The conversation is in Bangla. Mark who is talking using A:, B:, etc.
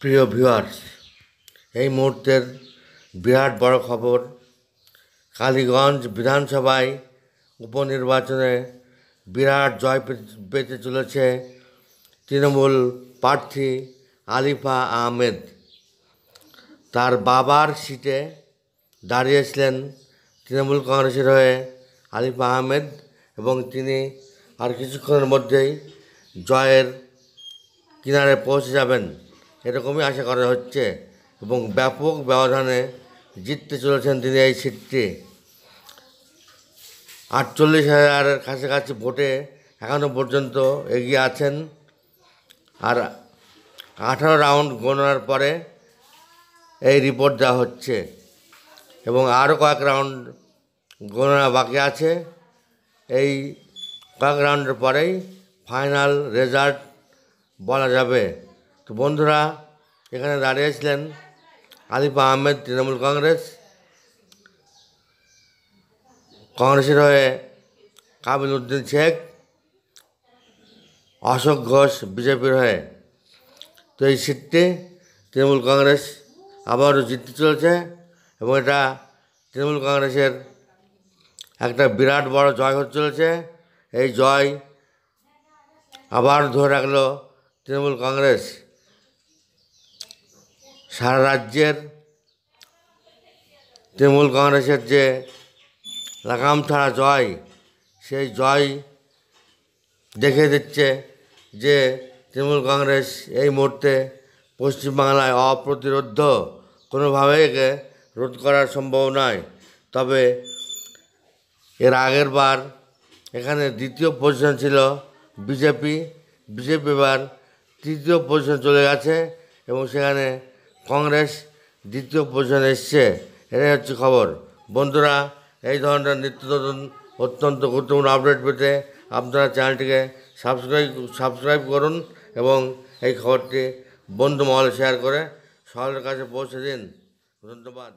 A: প্রিয় ভিউয়ার্স, এই মুহূর্তের বিরাট বড় খবর। কালীগঞ্জ বিধানসভায় উপনির্বাচনে বিরাট জয় পেতে চলেছে তৃণমূল প্রার্থী আলিফা আহমেদ। তার বাবার সিটে দাঁড়িয়েছিলেন তৃণমূল কংগ্রেসের হয়ে আলিফা আহমেদ এবং তিনি আর কিছুক্ষণের মধ্যেই জয়ের কিনারে পৌঁছে যাবেন এরকমই আশা করা হচ্ছে এবং ব্যাপক ব্যবধানে জিততে চলেছেন তিনি এই সিটটি। 48,000-এর কাছাকাছি ভোটে এখনও পর্যন্ত এগিয়ে আছেন। আর 18 রাউন্ড গণনার পরে এই রিপোর্ট দেওয়া হচ্ছে এবং আরও কয়েক রাউন্ড গণনা বাকি আছে। এই কয়েক রাউন্ডের পরেই ফাইনাল রেজাল্ট বলা যাবে। তো বন্ধুরা, এখানে দাঁড়িয়েছিলেন আলিফা আহমেদ তৃণমূল কংগ্রেসের হয়ে কাবিল উদ্দিন শেখ, অশোক ঘোষ বিজেপির হয়ে। তো এই সিটটি তৃণমূল কংগ্রেস আবারও জিততে চলেছে এবং এটা তৃণমূল কংগ্রেসের একটা বিরাট বড় জয় হতে চলেছে। এই জয় আবার ধরে রাখলো তৃণমূল কংগ্রেস। সারা রাজ্যের তৃণমূল কংগ্রেসের যে লাগাম ছাড়া জয়, সেই জয় দেখে দিচ্ছে যে তৃণমূল কংগ্রেস এই মুহূর্তে পশ্চিমবাংলায় অপ্রতিরোধ্য, কোনোভাবেই একে রোধ করার সম্ভব নয়। তবে এর আগের বার এখানে দ্বিতীয় পজিশন ছিল বিজেপি এবার তৃতীয় পজিশন চলে গেছে এবং সেখানে কংগ্রেস দ্বিতীয় পজিশনে এসছে। এটাই হচ্ছে খবর। বন্ধুরা, এই ধরনের নিত্য নতুন অত্যন্ত গুরুত্বপূর্ণ আপডেট পেতে আপনারা চ্যানেলটিকে সাবস্ক্রাইব করুন এবং এই খবরটি বন্ধু মহলে শেয়ার করে সকলের কাছে পৌঁছে দিন। ধন্যবাদ।